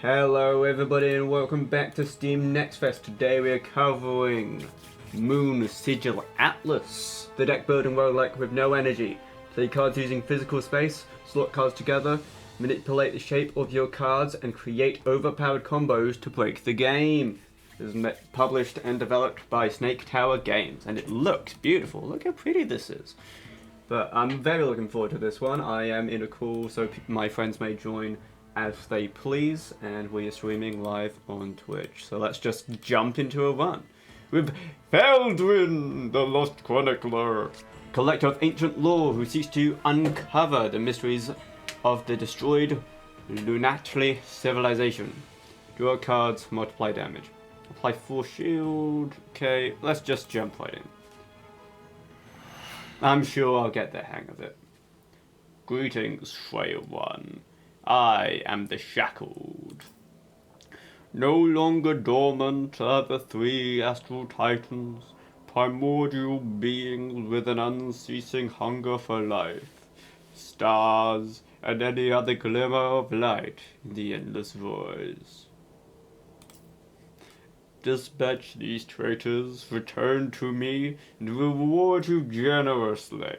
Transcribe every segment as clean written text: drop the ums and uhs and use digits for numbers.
Hello everybody and welcome back to Steam Next Fest. Today we are covering Moonsigil Atlas, the deck building roguelike with no energy. Play cards using physical space, slot cards together, manipulate the shape of your cards and create overpowered combos to break the game. This is published and developed by Snake Tower Games and it looks beautiful. Look how pretty this is. But I'm very looking forward to this one. I am in a call so my friends may join as they please, and we are streaming live on Twitch. So let's just jump into a run with Feldwin, the Lost Chronicler, collector of ancient lore who seeks to uncover the mysteries of the destroyed Lunatli civilization. Draw cards, multiply damage. Apply 4 shield. Okay, let's just jump right in. I'm sure I'll get the hang of it. Greetings, Frail One. I am the Shackled. No longer dormant are the 3 astral titans, primordial beings with an unceasing hunger for life, stars, and any other glimmer of light in the endless voids. Dispatch these traitors, return to me, and reward you generously.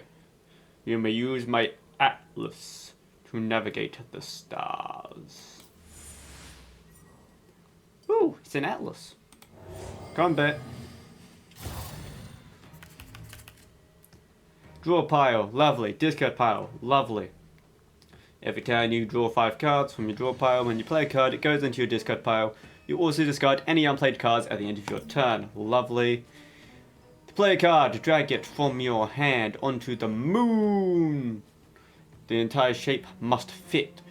You may use my Atlas to navigate the stars. Ooh, it's an atlas. Combat. Draw a pile, lovely. Discard pile, lovely. Every turn you draw 5 cards from your draw pile. When you play a card, it goes into your discard pile. You also discard any unplayed cards at the end of your turn. Lovely. To play a card, drag it from your hand onto the moon. The entire shape must fit.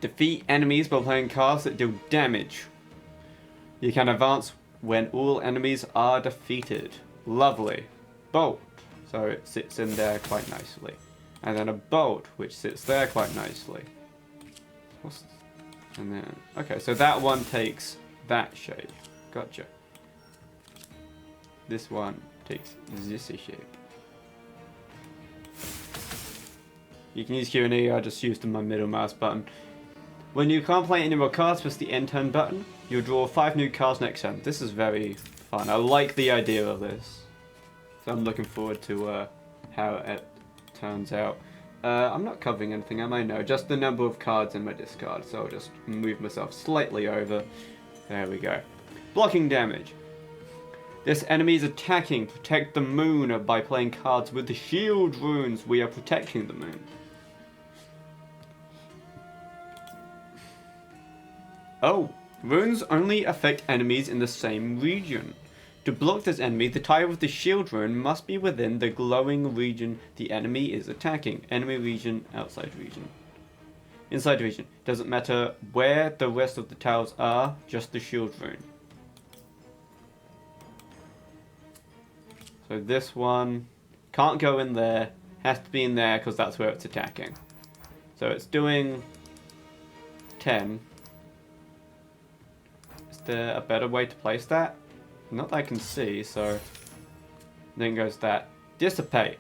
Defeat enemies by playing cards that deal damage. You can advance when all enemies are defeated. Lovely. Bolt. So it sits in there quite nicely. And then a bolt, which sits there quite nicely. And then, okay, so that one takes that shape. Gotcha. This one takes this shape. You can use Q&E, I just used my middle mouse button. When you can't play any more cards, press the end turn button. You'll draw 5 new cards next turn. This is very fun. I like the idea of this. So I'm looking forward to how it turns out. I'm not covering anything, am I? No, just the number of cards in my discard. So I'll just move myself slightly over. There we go. Blocking damage. This enemy is attacking. Protect the moon by playing cards with the shield runes. We are protecting the moon. Oh, runes only affect enemies in the same region. To block this enemy, the tile with the shield rune must be within the glowing region the enemy is attacking. Enemy region, outside region. Inside region. Doesn't matter where the rest of the tiles are, just the shield rune. So this one can't go in there, has to be in there because that's where it's attacking. So it's doing 10. Is there a better way to place that? Not that I can see, so then goes that. Dissipate.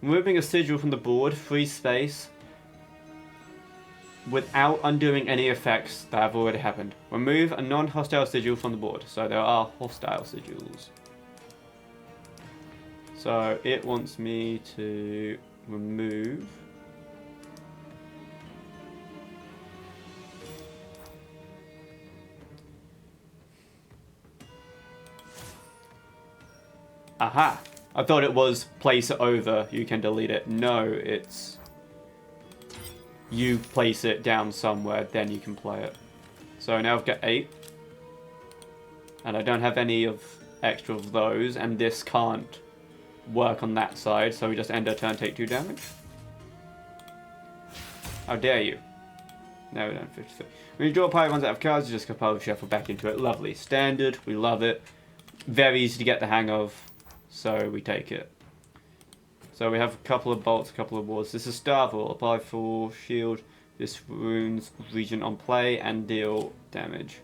Removing a sigil from the board, free space, without undoing any effects that have already happened. Remove a non-hostile sigil from the board. So there are hostile sigils. So it wants me to remove aha! I thought it was place it over, you can delete it. No, it's you place it down somewhere, then you can play it. So now I've got 8. And I don't have any of extra of those, and this can't work on that side, so we just end our turn, take 2 damage. How dare you? No, we don't. 53. When you draw a pile runs out of cards, you just compile shuffle back into it. Lovely. Standard, we love it. Very easy to get the hang of, so we take it. So we have a couple of bolts, a couple of wards. This is Starval. Apply 4 shield. This runes region on play and deal damage.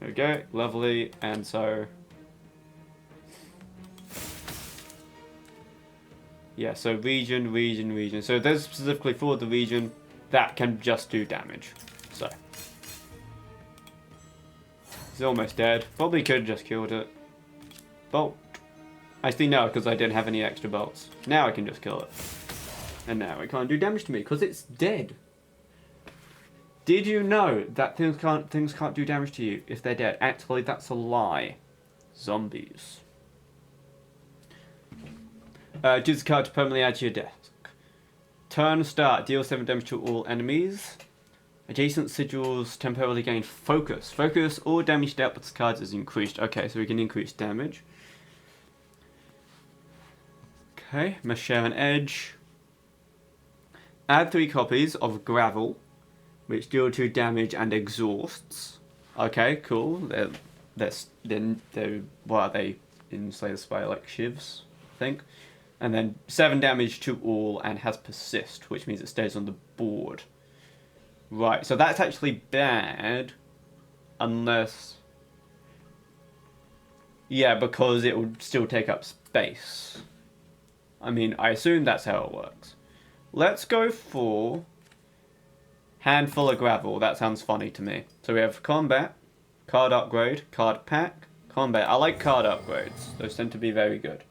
There we go, lovely, and so Yeah, so region, region, region. So those specifically for the region that can just do damage. So he's almost dead. Probably could have just killed it. Bolt. Actually no, because I didn't have any extra bolts. Now I can just kill it. And now it can't do damage to me because it's dead. Did you know that things can't do damage to you if they're dead? Actually, that's a lie. Zombies. Choose a card to permanently add to your desk. Turn start. Deal 7 damage to all enemies. Adjacent sigils temporarily gain focus. Focus all damage dealt with cards is increased. Okay, so we can increase damage. Okay, must share an edge. Add 3 copies of gravel, which deal 2 damage and exhausts. Okay, cool. What are they in Slay the Spire, like shivs, I think. And then 7 damage to all and has persist, which means it stays on the board. Right, so that's actually bad, unless... Yeah, because it would still take up space. I mean, I assume that's how it works. Let's go for handful of gravel. That sounds funny to me. So we have combat, card upgrade, card pack, combat. I like card upgrades. Those tend to be very good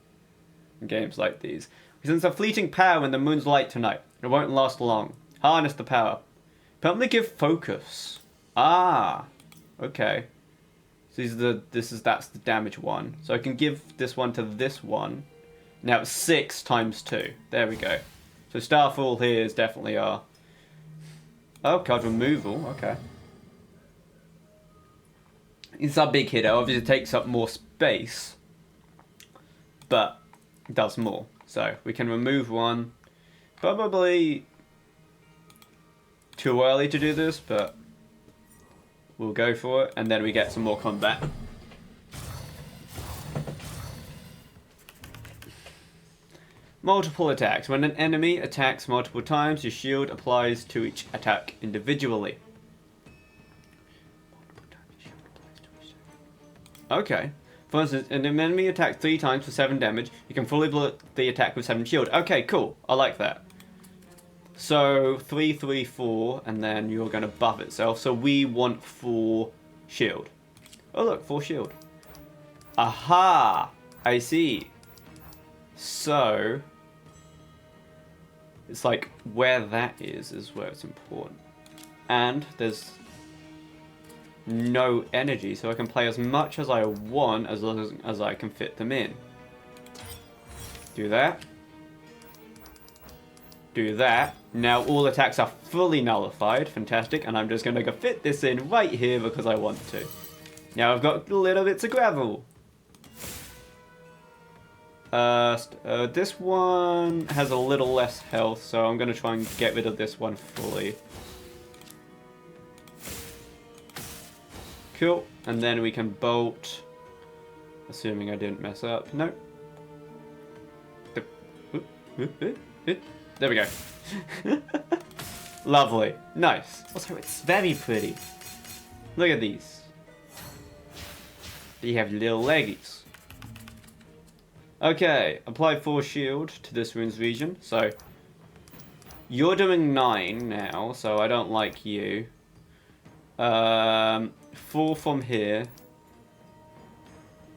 in games like these. Since a fleeting power when the moon's light tonight. It won't last long. Harness the power. Permanently give focus. Ah, okay. So that's the damage one. So I can give this one to this one. Now it's 6 times 2. There we go. So Starfall here is definitely our... Oh, card removal. Okay. It's our big hitter. Obviously it takes up more space. But it does more. So we can remove one. Probably too early to do this, but we'll go for it. And then we get some more combat. Multiple attacks. When an enemy attacks multiple times, your shield applies to each attack individually. Okay. For instance, an enemy attacks 3 times for 7 damage. You can fully blow the attack with 7 shield. Okay, cool. I like that. So 3, 3, 4, and then you're going to buff itself. So we want 4 shield. Oh look, 4 shield. Aha! I see. So it's like where that is where it's important. And there's no energy, so I can play as much as I want as long as I can fit them in. Do that. Do that. Now all attacks are fully nullified. Fantastic. And I'm just going to go fit this in right here because I want to. Now I've got little bits of gravel. This one has a little less health, so I'm going to try and get rid of this one fully. Cool. And then we can bolt. Assuming I didn't mess up. No. There we go. Lovely. Nice. Also, it's very pretty. Look at these. They have little leggies. Okay, apply 4 shield to this rune's region. So, you're doing 9 now, so I don't like you. 4 from here.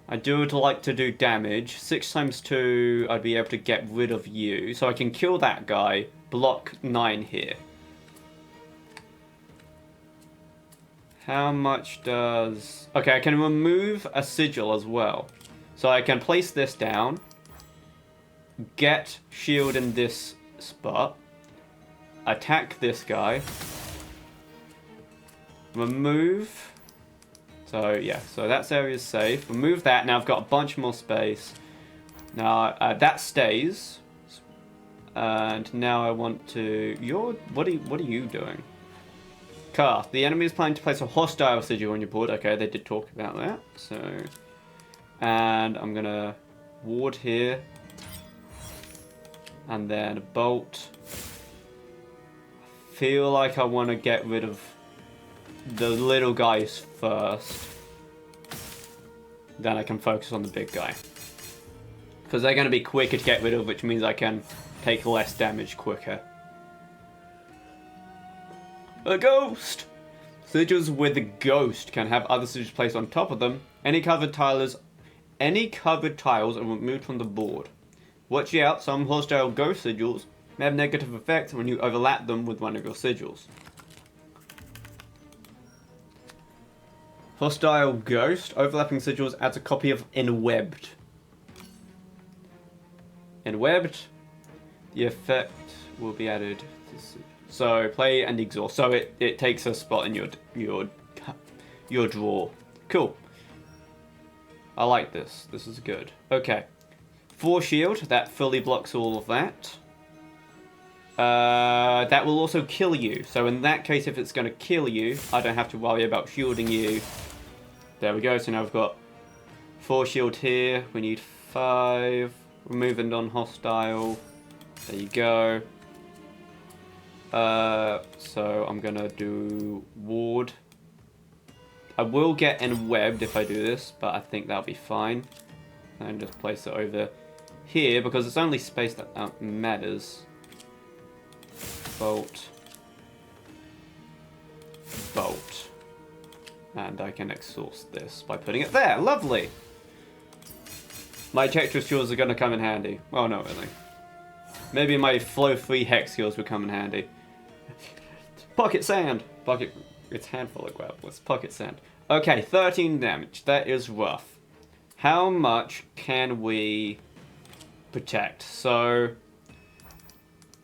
I would like to do damage. 6 times 2, I'd be able to get rid of you. So I can kill that guy, block 9 here. How much does... Okay, I can remove a sigil as well. So I can place this down, get shield in this spot, attack this guy, remove, so yeah, so that area's safe, remove that, now I've got a bunch more space, now that stays, and now I want to, what are you doing? Cast, the enemy is planning to place a hostile sigil on your board, okay, they did talk about that, so... And I'm going to ward here. And then a bolt. I feel like I want to get rid of the little guys first. Then I can focus on the big guy. Because they're going to be quicker to get rid of, which means I can take less damage quicker. A ghost! Sigils with a ghost can have other sigils placed on top of them. Any covered tiles are removed from the board. Watch out, some hostile ghost sigils may have negative effects when you overlap them with one of your sigils. Hostile ghost. Overlapping sigils adds a copy of Enwebbed. Enwebbed. The effect will be added to so play and exhaust. So it takes a spot in your draw. Cool. I like this. This is good. Okay. 4 shield. That fully blocks all of that. That will also kill you. So in that case, if it's going to kill you, I don't have to worry about shielding you. There we go. So now we've got 4 shield here. We need 5. Remove a non-hostile. There you go. So I'm going to do ward. I will get enwebbed if I do this, but I think that'll be fine. And just place it over here, because it's only space that matters. Bolt. Bolt. And I can exhaust this by putting it there. Lovely! My Tetris skills are going to come in handy. Well, not really. Maybe my flow 3 hex skills will come in handy. Pocket sand! Pocket... It's handful of gravel. It's pocket sand. Okay, 13 damage. That is rough. How much can we protect? So...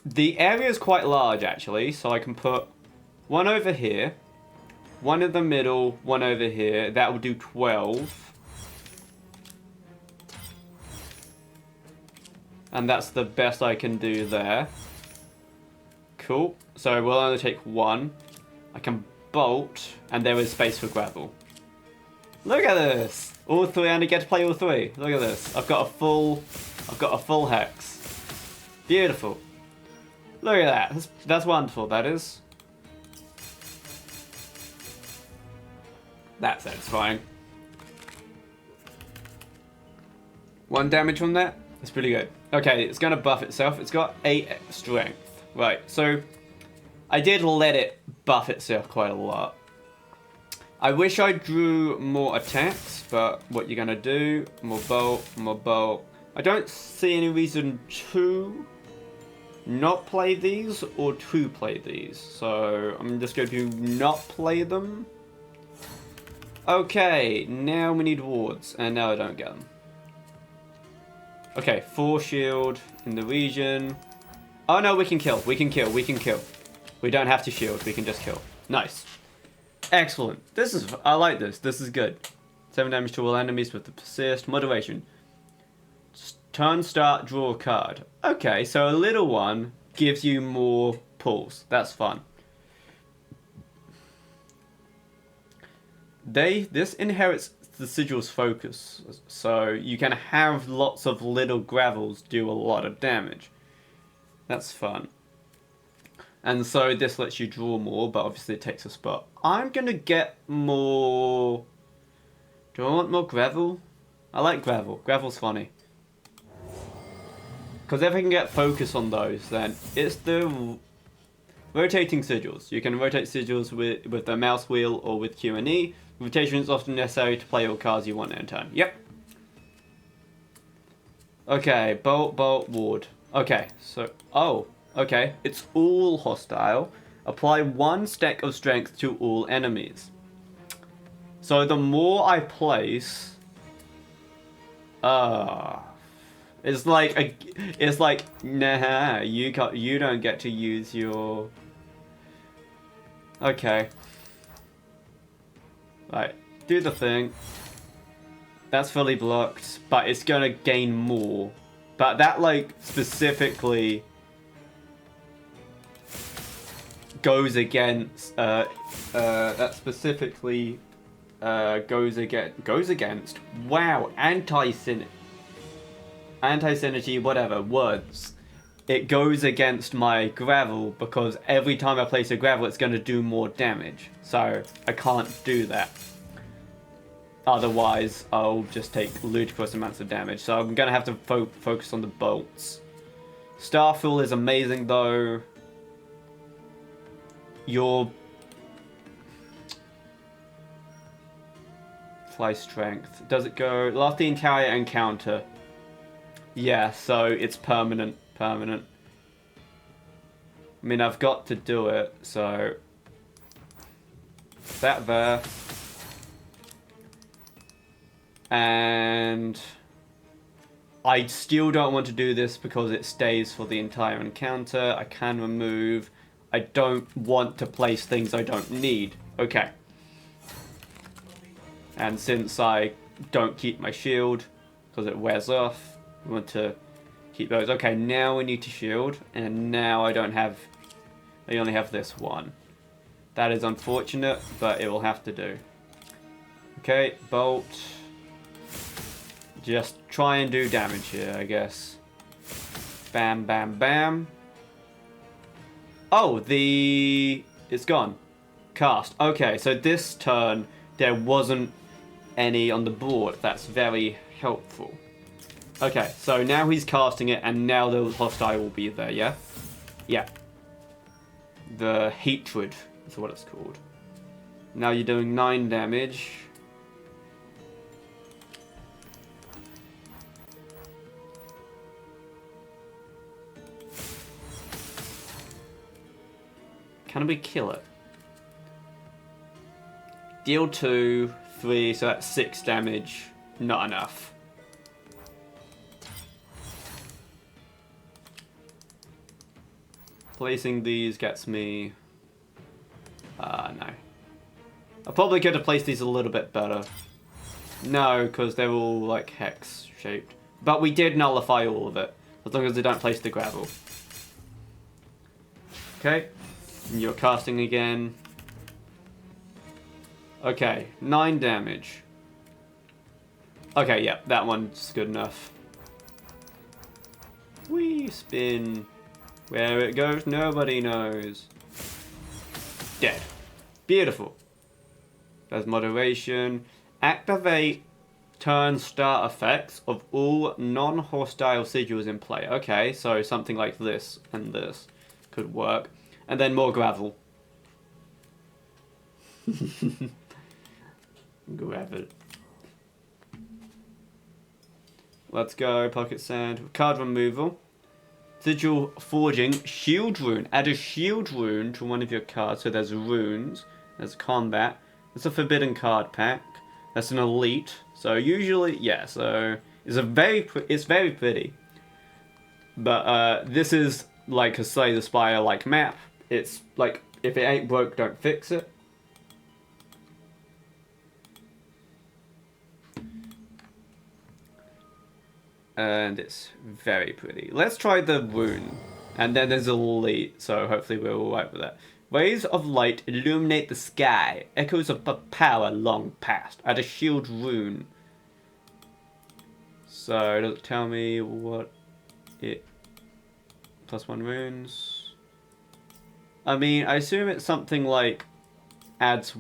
the area is quite large, actually. So I can put one over here. One in the middle. One over here. That will do 12. And that's the best I can do there. Cool. So we'll only take 1. I can bolt, and there is space for gravel. Look at this! All 3, and I get to play all 3. Look at this. I've got a full hex. Beautiful. Look at that. That's wonderful, that is. That's satisfying. 1 damage from that? That's pretty good. Okay, it's going to buff itself. It's got 8 strength. Right, so I did let it buff itself quite a lot. I wish I drew more attacks, but what you're going to do, more bolt, more bolt. I don't see any reason to not play these or to play these. So I'm just going to not play them. Okay, now we need wards, and now I don't get them. Okay, 4 shield in the region. Oh no, we can kill. We can kill. We can kill. We don't have to shield. We can just kill. Nice. Excellent. This is... I like this. This is good. 7 damage to all enemies with the persist. Moderation. Turn, start, draw a card. Okay, so a little one gives you more pulls. That's fun. This inherits the sigil's focus, so you can have lots of little gravels do a lot of damage. That's fun. And so this lets you draw more, but obviously it takes a spot. I'm gonna get more... Do I want more gravel? I like gravel. Gravel's funny. Because if I can get focus on those, then it's the rotating sigils. You can rotate sigils with the mouse wheel or with Q and E. Rotation is often necessary to play all cards you want in a turn. Yep. Okay, bolt, bolt, ward. Okay, so... oh, okay. It's all hostile. Apply 1 stack of strength to all enemies. So the more I place... it's like, nah, you don't get to use your... Okay. Right, do the thing. That's fully blocked, but it's gonna gain more. But that, like, specifically goes against, that specifically goes against, wow, anti-synergy, whatever, words. It goes against my gravel because every time I place a gravel, it's going to do more damage. So I can't do that. Otherwise, I'll just take ludicrous amounts of damage. So I'm going to have to focus on the bolts. Starfall is amazing, though. Your fly strength. Does it go... Last the entire encounter. Yeah, so it's permanent. Permanent. I mean, I've got to do it, so... That there. And... I still don't want to do this because it stays for the entire encounter. I can remove. I don't want to place things I don't need. Okay. And since I don't keep my shield, because it wears off, I want to keep those. Okay, now we need to shield, and now I don't have... I only have this one. That is unfortunate, but it will have to do. Okay, bolt... Just try and do damage here, I guess. Bam, bam, bam. Oh, it's gone. Cast. Okay, so this turn, there wasn't any on the board. That's very helpful. Okay, so now he's casting it, and now the hostile will be there, yeah? Yeah. The Hatred is what it's called. Now you're doing 9 damage. Can we kill it? Deal 2, 3, so that's 6 damage. Not enough. Placing these gets me... no. I probably could have placed these a little bit better. No, because they're all like hex shaped. But we did nullify all of it, as long as they don't place the gravel. Okay. And you're casting again. Okay, 9 damage. Okay, yeah, that one's good enough. Whee, spin. Where it goes, nobody knows. Dead. Beautiful. There's moderation. Activate turn start effects of all non-hostile sigils in play. Okay, so something like this and this could work. And then more gravel. Gravel. Let's go, pocket sand. Card removal. Sigil forging. Shield rune. Add a shield rune to one of your cards. So there's runes. There's combat. It's a forbidden card pack. That's an elite. So usually, yeah, so it's very pretty. But this is like a Slay the Spire like map. It's like, if it ain't broke, don't fix it. And it's very pretty. Let's try the rune. And then there's a elite, so hopefully we're alright with that. Rays of light illuminate the sky. Echoes of power long past. Add a shield rune. So, does it tell me what it... +1 runes... I mean, I assume it's something like adds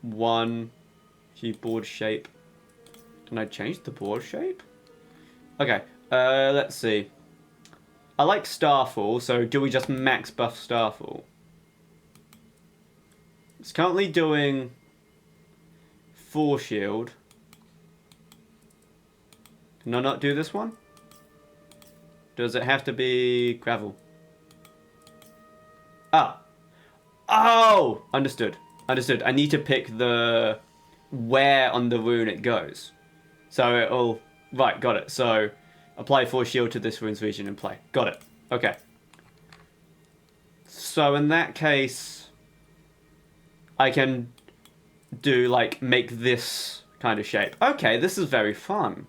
1 to board shape. Can I change the board shape? Okay, let's see. I like Starfall, so do we just max buff Starfall? It's currently doing 4 shield. Can I not do this one? Does it have to be gravel? Ah. Oh! Understood. Understood. I need to pick the... where on the rune it goes. So it'll... Right, got it. So, apply 4 shield to this rune's region and play. Got it. Okay. So in that case... I can do, like, make this kind of shape. Okay, this is very fun.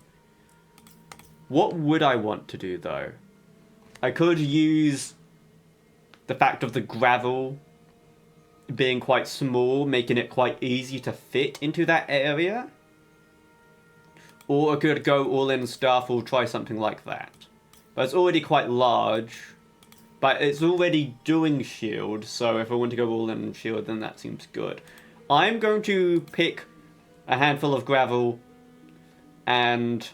What would I want to do, though? I could use the fact of the gravel being quite small, making it quite easy to fit into that area. Or I could go all in Starfall, try something like that. But it's already quite large. But it's already doing shield, so if I want to go all in shield, then that seems good. I'm going to pick a handful of gravel, and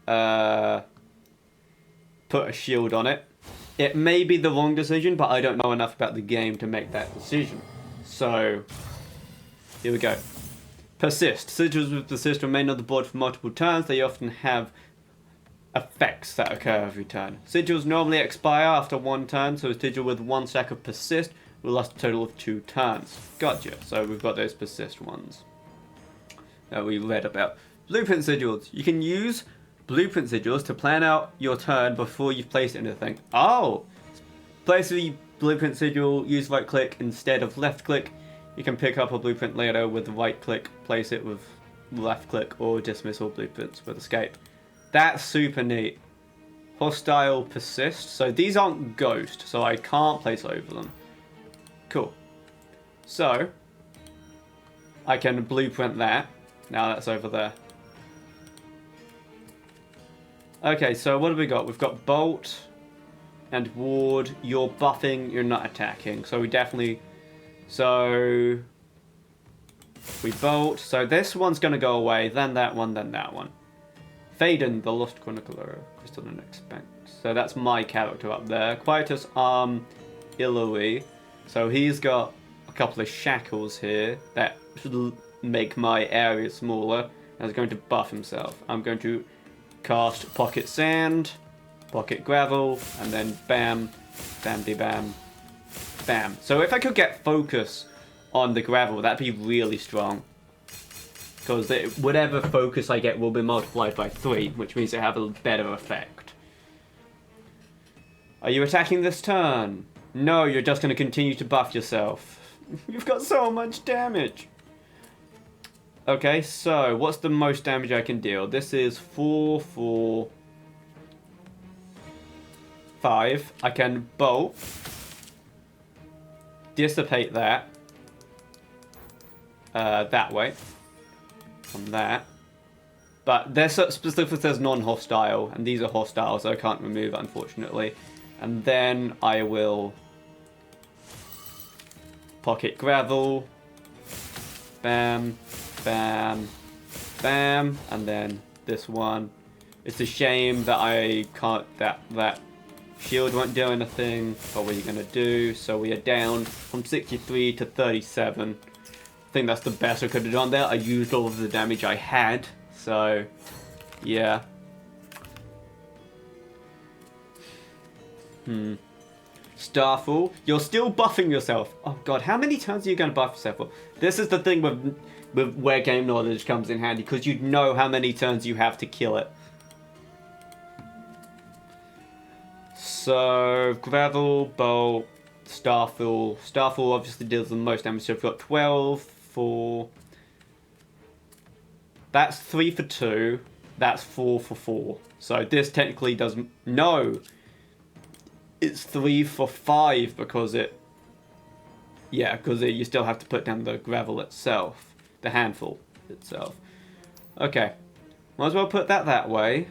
put a shield on it. It may be the wrong decision, but I don't know enough about the game to make that decision. So, here we go. Persist. Sigils with persist remain on the board for multiple turns. They often have effects that occur every turn. Sigils normally expire after 1 turn, so a sigil with 1 stack of persist will last a total of 2 turns. Gotcha. So we've got those persist ones that we read about. Blueprint sigils. You can use blueprint sigils to plan out your turn before you place anything. Oh! Place the blueprint sigil, use right click instead of left click. You can pick up a blueprint later with right click, place it with left click, or dismiss all blueprints with escape. That's super neat. Hostile persist. So these aren't ghost, so I can't place over them. Cool. So, I can blueprint that. Now that's over there. Okay, so what have we got? We've got bolt and ward. You're buffing, you're not attacking. So we definitely... So... we bolt. So this one's going to go away, then that one, then that one. Faden, the Lost Chronicler, Crystalline Expanse. So that's my character up there. Quietus Ilui. So he's got a couple of shackles here that should make my area smaller. And he's going to buff himself. I'm going to cast Pocket Sand, Pocket Gravel, and then bam, bam-de-bam, bam. So if I could get focus on the gravel, that'd be really strong. Because whatever focus I get will be multiplied by 3, which means it have a better effect. Are you attacking this turn? No, you're just going to continue to buff yourself. You've got so much damage. Okay, so what's the most damage I can deal? This is 4, 4, 5. I can bolt. Dissipate that. That way. From that. But this specifically says non-hostile, and these are hostile, so I can't remove it, unfortunately. And then I will pocket gravel. Bam, bam, bam, and then this one. It's a shame that I can't, that shield won't do anything, but what are you gonna do? So we are down from 63 to 37. I think that's the best I could have done there. I used all of the damage I had, so yeah. Starfall, you're still buffing yourself. Oh god, how many turns are you going to buff yourself for? This is the thing with where game knowledge comes in handy, because you'd know how many turns you have to kill it. So, gravel, bolt, Starfall. Starfall obviously deals the most damage, so we've got 12 for... That's 3 for 2. That's 4 for 4. So this technically doesn't... No! It's 3 for 5 because it... Yeah, because you still have to put down the gravel itself. The handful itself. Okay. Might as well put that way.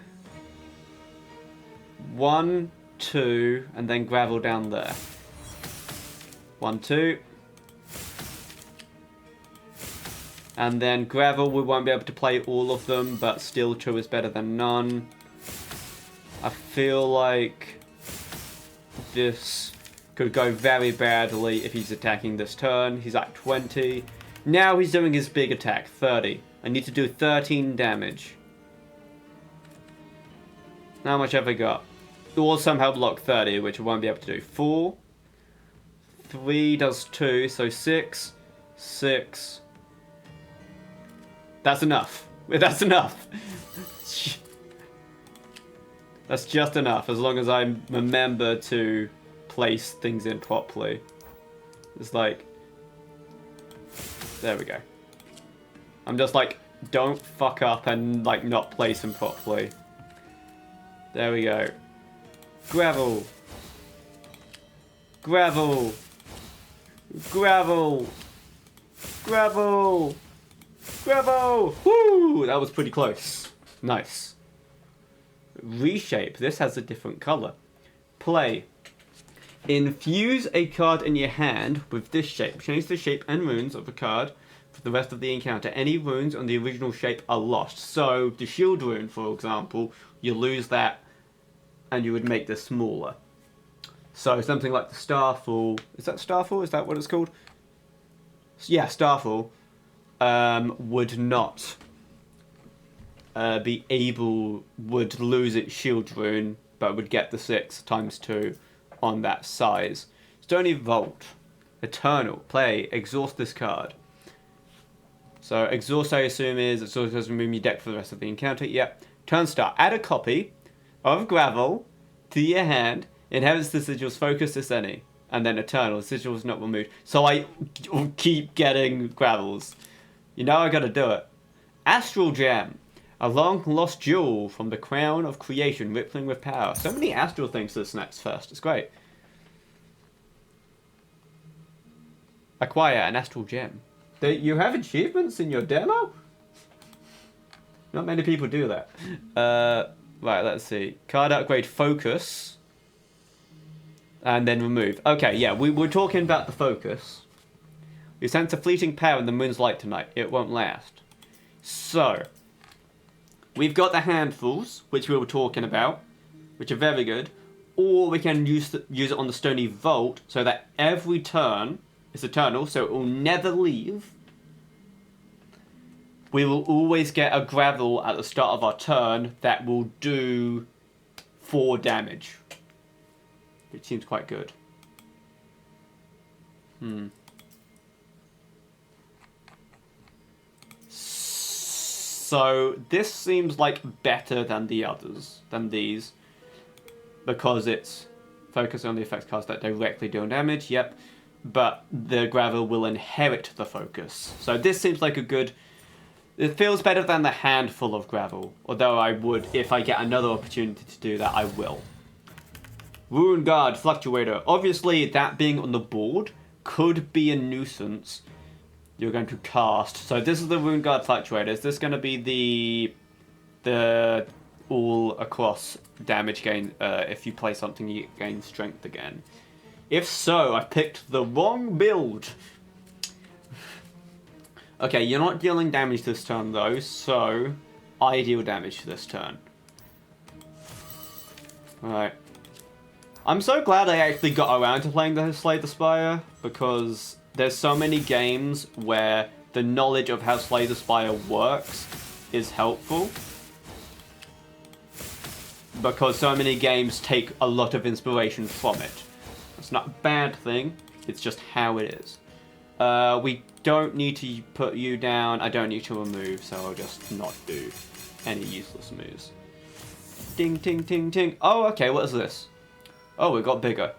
1, 2, and then gravel down there. 1, 2. And then gravel, we won't be able to play all of them, but still 2 is better than none. I feel like this could go very badly if he's attacking this turn. He's at 20. Now he's doing his big attack, 30. I need to do 13 damage. How much have I got? It will somehow block 30, which I won't be able to do. 4. 3 does 2, so 6. 6. That's enough. That's enough. That's just enough, as long as I remember to place things in properly. It's like... There we go. I'm just like, don't fuck up and like not place them properly. There we go. Gravel. Gravel. Gravel. Gravel. Gravel. Woo! That was pretty close. Nice. Reshape. This has a different color. Play. Infuse a card in your hand with this shape. Change the shape and runes of a card for the rest of the encounter. Any runes on the original shape are lost. So the shield rune, for example, you lose that and you would make this smaller. So something like the Starfall, is that Starfall? Is that what it's called? Yeah, Starfall would not would lose its shield rune, but would get the 6 times 2 on that size. Stony Vault, Eternal, play, exhaust this card. So exhaust, I assume, is exhaust does remove your deck for the rest of the encounter. Yep. Turn start, add a copy of Gravel to your hand. Inherits the sigil's focus, if any. And then Eternal, the sigil is not removed. So I keep getting Gravels. You know I gotta do it. Astral Gem. A long lost jewel from the crown of creation, rippling with power. So many astral things this next fest. It's great. Acquire an astral gem. You have achievements in your demo? Not many people do that. Right, let's see. Card upgrade focus. And then remove. Okay, yeah, we're talking about the focus. You sense a fleeting power in the moon's light tonight. It won't last. So, we've got the handfuls, which we were talking about, which are very good. Or we can use it on the Stony Vault, so that every turn is eternal, so it will never leave. We will always get a Gravel at the start of our turn that will do 4 damage. Which seems quite good. So this seems like better than the others, than these, because it's focus on the effects cards that directly deal damage. Yep, but the Gravel will inherit the focus. So this seems like a good. It feels better than the handful of Gravel. Although I would, if I get another opportunity to do that, I will. Rune Guard Fluctuator. Obviously, that being on the board could be a nuisance you're going to cast. So this is the Rune Guard Fluctuator. Is this going to be the all across damage gain? If you play something, you gain strength again. If so, I picked the wrong build. Okay, you're not dealing damage this turn though, so I deal damage this turn. Alright. I'm so glad I actually got around to playing the Slay the Spire, because there's so many games where the knowledge of how Slay the Spire works is helpful. Because so many games take a lot of inspiration from it. It's not a bad thing, it's just how it is. We don't need to put you down, I don't need to remove, so I'll just not do any useless moves. Ding, ting, ting, ting. Oh, okay, what is this? Oh, it got bigger.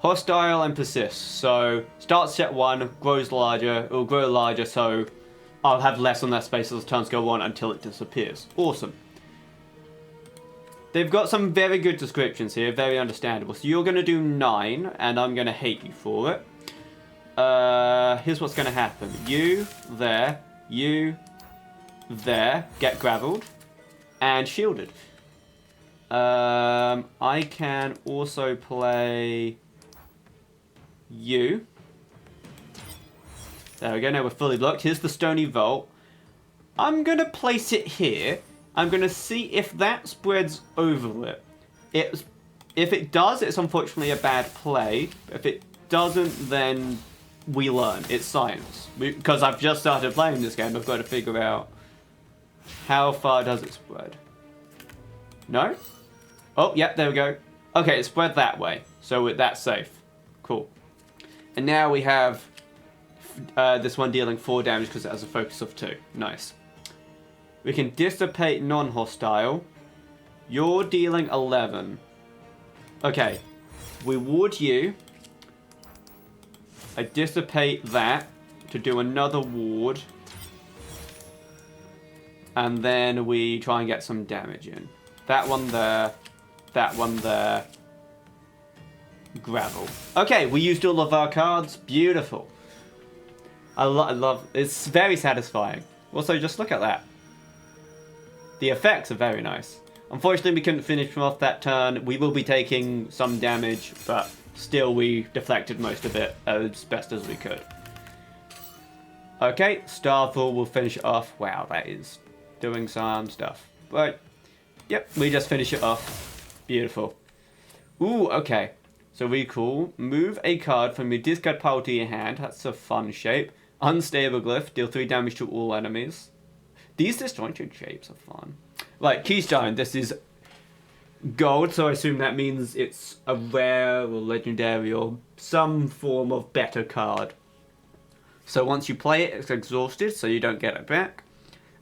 Hostile and persists. So, starts at 1, grows larger, it will grow larger, so I'll have less and less space as turns go on until it disappears. Awesome. They've got some very good descriptions here, very understandable. So you're going to do 9, and I'm going to hate you for it. Here's what's going to happen. You there, get Gravelled, and shielded. I can also play you. There we go, now we're fully blocked. Here's the Stony Vault. I'm going to place it here. I'm going to see if that spreads over it. If it does, it's unfortunately a bad play. If it doesn't, then we learn. It's science. Because I've just started playing this game, I've got to figure out how far does it spread. No? Oh, yep, there we go. Okay, it spread that way. So that's safe. Cool. And now we have this one dealing 4 damage because it has a focus of 2. Nice. We can dissipate non-hostile. You're dealing 11. Okay. We ward you. I dissipate that to do another ward. And then we try and get some damage in. That one there. That one there. Gravel. Okay, we used all of our cards. Beautiful. I love. It's very satisfying. Also, just look at that. The effects are very nice. Unfortunately, we couldn't finish off that turn. We will be taking some damage, but still we deflected most of it as best as we could. Okay, Starfall will finish it off. Wow, that is doing some stuff. But, yep, we just finish it off. Beautiful. Ooh, okay. So we cool. Move a card from your discard pile to your hand. That's a fun shape. Unstable glyph. Deal 3 damage to all enemies. These disjointed shapes are fun. Right, Keystone. This is gold, so I assume that means it's a rare or legendary or some form of better card. So once you play it, it's exhausted, so you don't get it back.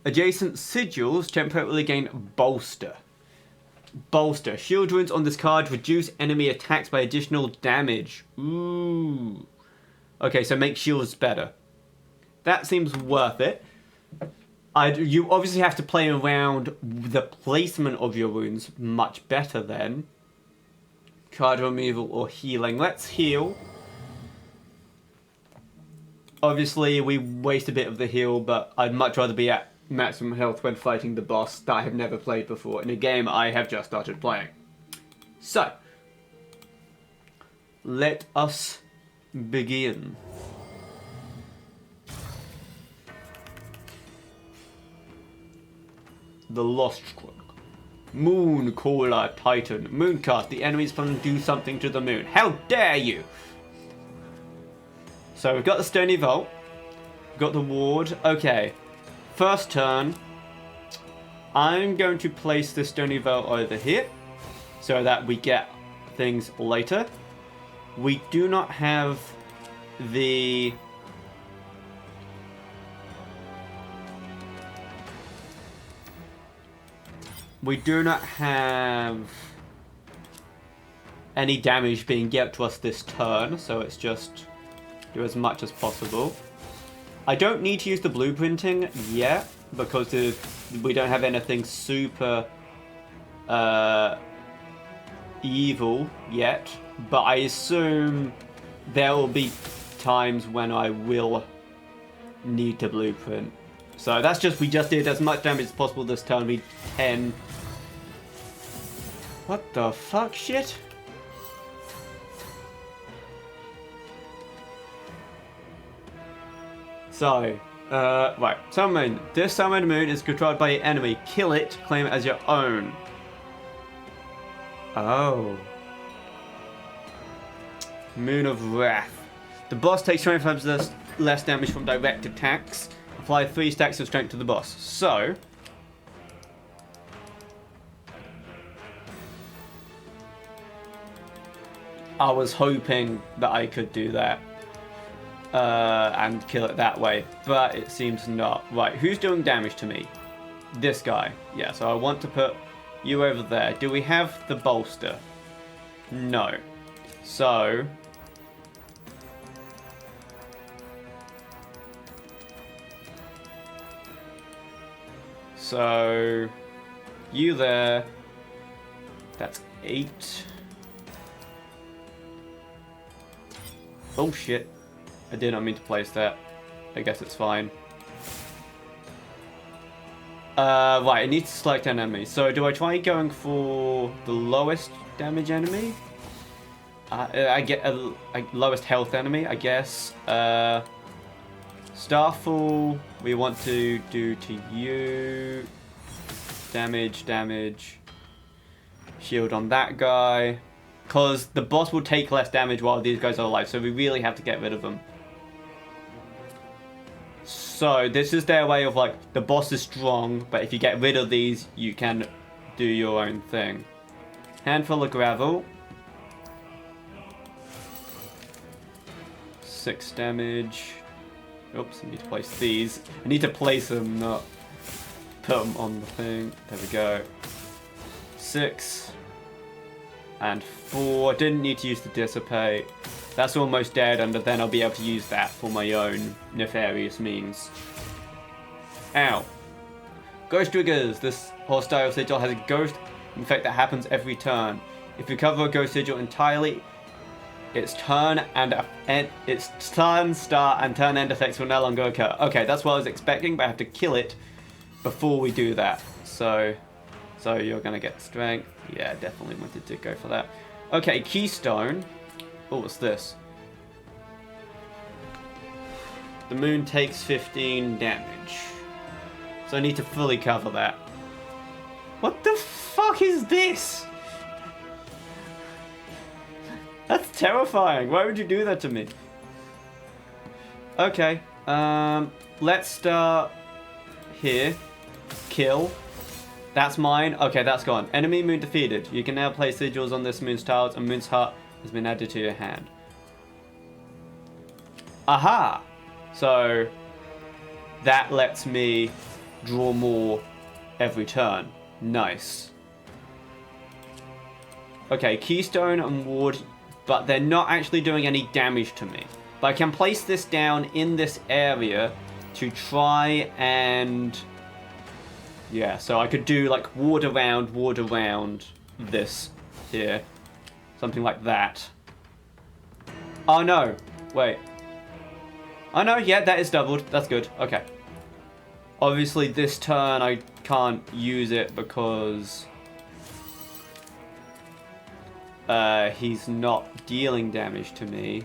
Adjacent sigils temporarily gain bolster. Bolster. Shield runes on this card reduce enemy attacks by additional damage. Ooh. Okay, so make shields better. That seems worth it. You obviously have to play around the placement of your runes much better then. Card removal or healing. Let's heal. Obviously, we waste a bit of the heal, but I'd much rather be at maximum health when fighting the boss that I have never played before in a game I have just started playing. So, let us begin. The Lost Chronicle. Mooncaller Titan. Mooncast. The enemy's planning to do something to the moon. How dare you! So we've got the Stony Vault. We've got the ward. Okay. First turn. I'm going to place the Stony Vault over here. So that we get things later. We do not have the... We do not have any damage being dealt to us this turn, so it's just do as much as possible. I don't need to use the blueprinting yet, because we don't have anything super evil yet, but I assume there will be times when I will need to blueprint. So that's just, we just did as much damage as possible this turn. We 10. What the fuck shit? So, right. Summon. This summoned moon is controlled by your enemy. Kill it, claim it as your own. Oh. Moon of Wrath. The boss takes 25% less damage from direct attacks. Apply 3 stacks of strength to the boss. So, I was hoping that I could do that and kill it that way, but it seems not. Right, who's doing damage to me? This guy. Yeah, so I want to put you over there. Do we have the bolster? No. So, you there. That's 8. Oh shit. I did not mean to place that. I guess it's fine. Right, I need to select an enemy. So do I try going for the lowest damage enemy? I get a lowest health enemy, I guess. Starfall, we want to do to you. Damage. Shield on that guy. Because the boss will take less damage while these guys are alive, so we really have to get rid of them. So this is their way of like, the boss is strong, but if you get rid of these, you can do your own thing. Handful of gravel. 6 damage. Oops, I need to place these. I need to place them, not put them on the thing. There we go. 6. And 4. Didn't need to use the dissipate. That's almost dead, and then I'll be able to use that for my own nefarious means. Ow. Ghost triggers. This hostile sigil has a ghost effect that happens every turn. If you cover a ghost sigil entirely, its turn start and turn end effects will no longer occur. Okay, that's what I was expecting, but I have to kill it before we do that. So you're gonna get strength. Yeah, definitely wanted to go for that. Okay, keystone. Oh, what's this? The moon takes 15 damage. So I need to fully cover that. What the fuck is this? That's terrifying. Why would you do that to me? Okay. Let's start here. Kill. That's mine. Okay, that's gone. Enemy moon defeated. You can now place sigils on this moon's tiles, and moon's heart has been added to your hand. Aha! So that lets me draw more every turn. Nice. Okay, keystone and ward, but they're not actually doing any damage to me. But I can place this down in this area to try and... yeah, so I could do like ward around this here. Something like that. Oh no, wait. Oh no, yeah, that is doubled. That's good, okay. Obviously this turn I can't use it because he's not dealing damage to me.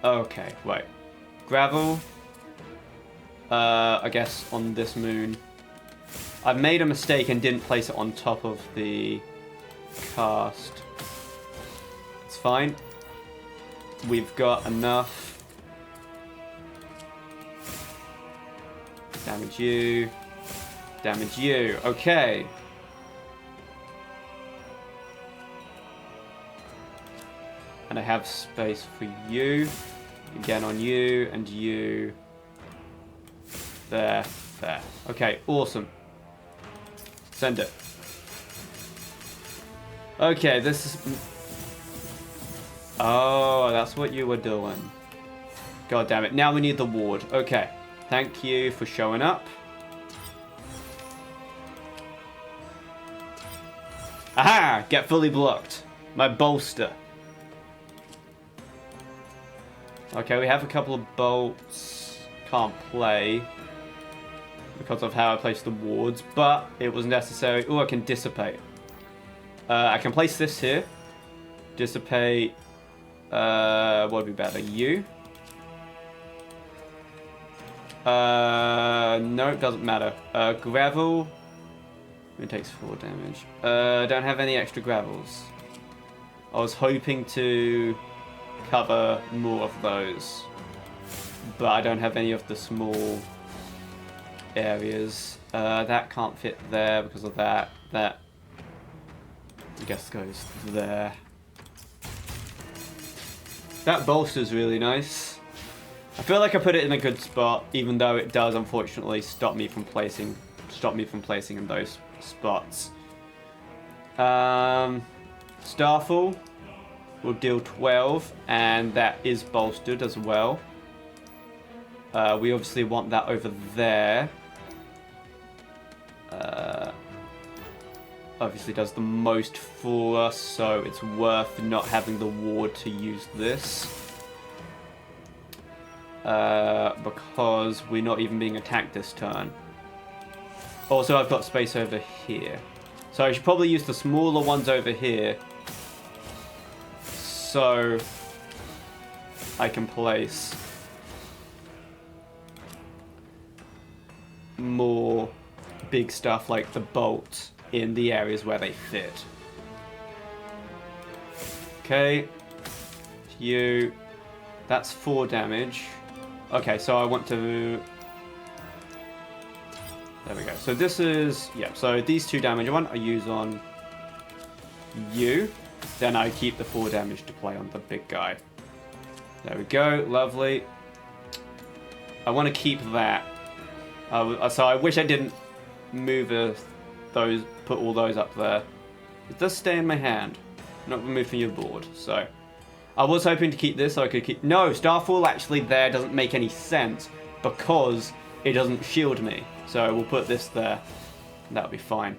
Okay, wait. Gravel. I guess on this moon. I've made a mistake and didn't place it on top of the cast. It's fine. We've got enough. Damage you. Damage you. Okay. And I have space for you. Again on you and you. There. There. Okay, awesome. Send it. Okay, this is... oh, that's what you were doing. God damn it. Now we need the ward. Okay. Thank you for showing up. Aha! Get fully blocked. My bolster. Okay, we have a couple of bolts. Can't play because of how I placed the wards, but it was necessary. Oh, I can dissipate. I can place this here. Dissipate. What would be better? You? No, it doesn't matter. Gravel. It takes 4 damage. Don't have any extra gravels. I was hoping to cover more of those, but I don't have any of the small areas. That can't fit there because of that. That, I guess, goes there. That bolster's really nice. I feel like I put it in a good spot, even though it does unfortunately stop me from placing in those spots. Starfall will deal 12, and that is bolstered as well. We obviously want that over there. Obviously does the most for us, so it's worth not having the ward to use this. Because we're not even being attacked this turn. Also, I've got space over here. So I should probably use the smaller ones over here. So I can place more big stuff like the bolt in the areas where they fit. Okay. You. That's 4 damage. Okay, so I want to... there we go. So this is... yeah, so these 2 damage I use on you. Then I keep the 4 damage to play on the big guy. There we go. Lovely. I want to keep that. So I wish I didn't move those, put all those up there. It does stay in my hand. I'm not removed from your board, so... I was hoping to keep this so I could keep... no, Starfall actually there doesn't make any sense because it doesn't shield me. So we'll put this there. And that'll be fine.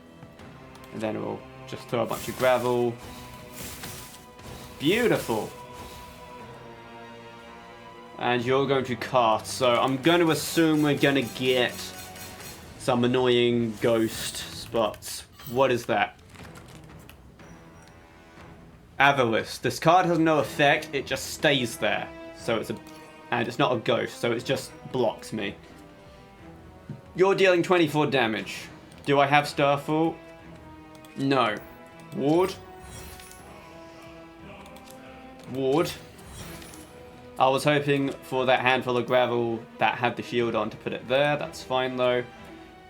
And then we'll just throw a bunch of gravel. Beautiful. And you're going to cast. So I'm going to assume we're going to get some annoying ghost spots. What is that? Avarice. This card has no effect, it just stays there. So it's a... And it's not a ghost, so it just blocks me. You're dealing 24 damage. Do I have Starfall? No. Ward? Ward. I was hoping for that handful of gravel that had the shield on to put it there. That's fine, though.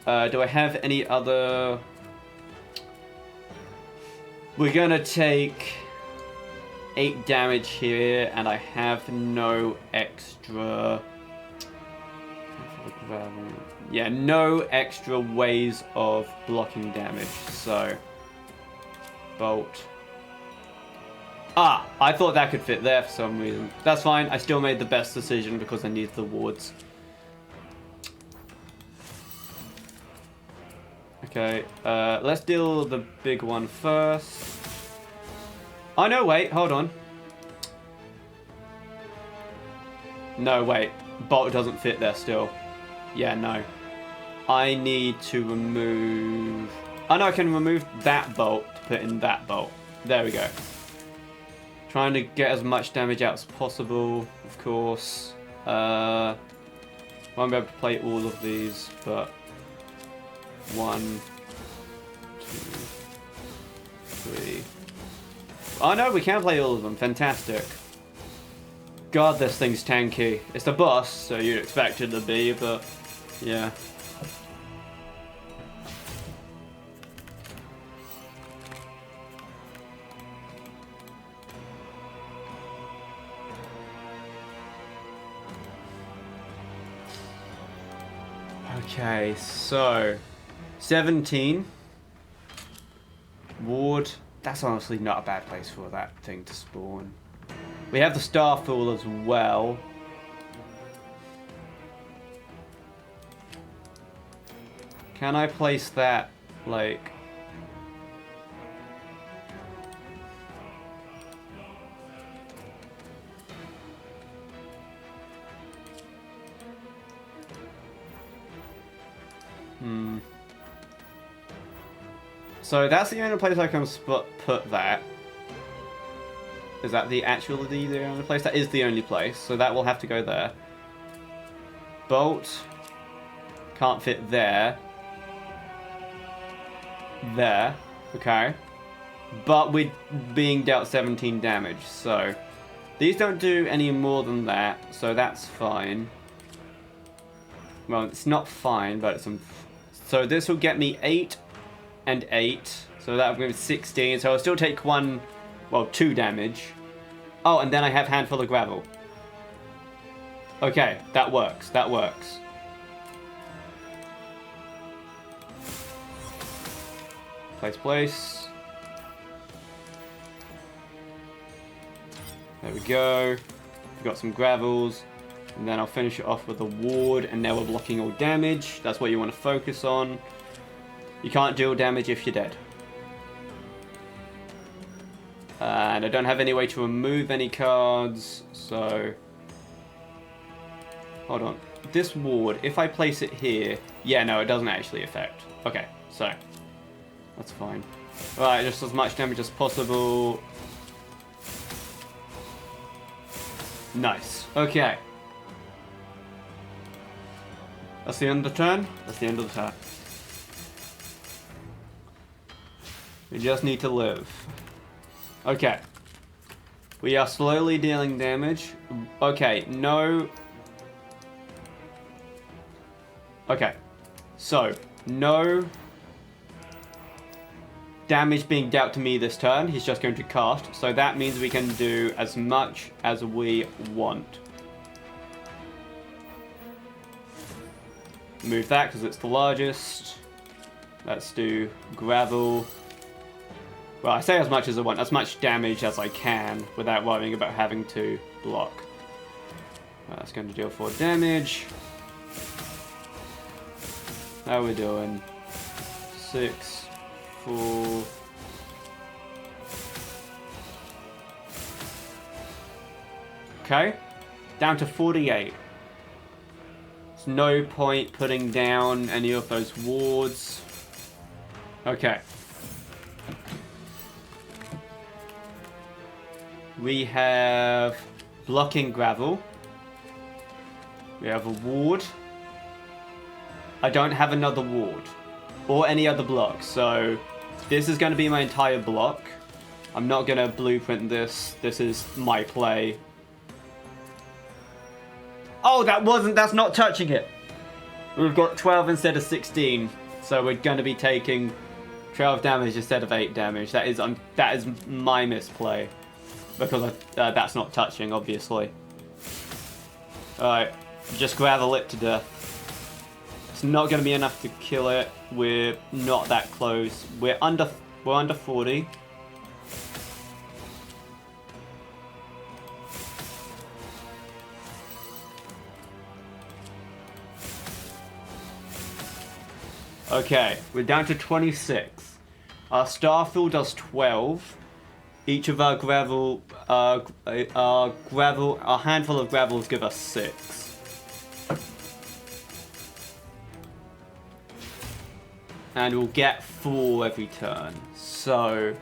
Do I have any other... We're gonna take 8 damage here, and I have no extra... Yeah, no extra ways of blocking damage, so... Bolt. Ah, I thought that could fit there for some reason. That's fine, I still made the best decision because I need the wards. Okay, let's deal the big one first. Oh no, wait, hold on. No, wait, bolt doesn't fit there still. Yeah, no. I need to remove... Oh no, I can remove that bolt to put in that bolt. There we go. Trying to get as much damage out as possible, of course. Won't be able to play all of these, but... 1, 2, 3... Oh no, we can play all of them. Fantastic. God, this thing's tanky. It's the boss, so you'd expect it to be, but... Yeah. Okay, so 17 ward. That's honestly not a bad place for that thing to spawn. We have the Starfall as well. Can I place that like... So that's the only place I can put that. Is that the only place? That is the only place, so that will have to go there. Bolt. Can't fit there. There. Okay. But we're being dealt 17 damage, so... These don't do any more than that, so that's fine. Well, it's not fine, but it's... So this will get me 8 and 8. So that will give me 16, so I'll still take 2 damage. Oh, and then I have Handful of Gravel. Okay, that works, that works. Place. There we go. We've got some gravels. And then I'll finish it off with a ward, and now we're blocking all damage. That's what you want to focus on. You can't deal damage if you're dead. And I don't have any way to remove any cards, so... Hold on. This ward, if I place it here... Yeah, no, it doesn't actually affect. Okay, so... That's fine. Right, just as much damage as possible. Nice. Okay. That's the end of the turn? That's the end of the turn. We just need to live. Okay. We are slowly dealing damage. Okay, no... Okay. So, no... damage being dealt to me this turn. He's just going to cast. So that means we can do as much as we want. Move that because it's the largest. Let's do gravel. Well, I say as much as I want. As much damage as I can without worrying about having to block. That's going to deal 4 damage. How are we doing? 6... 4. Okay, down to 48. There's no point putting down any of those wards. Okay. We have blocking gravel. We have a ward. I don't have another ward or any other block, so this is going to be my entire block. I'm not going to blueprint this. This is my play. Oh, that's not touching it. We've got 12 instead of 16, so we're going to be taking 12 damage instead of 8 damage. That is my misplay, because that's not touching, obviously. Alright, just gravel it to death. It's not going to be enough to kill it. We're not that close. We're under 40. Okay, we're down to 26. Our Starfill does 12. Each of our gravel, a handful of gravels give us 6. And we'll get 4 every turn. So,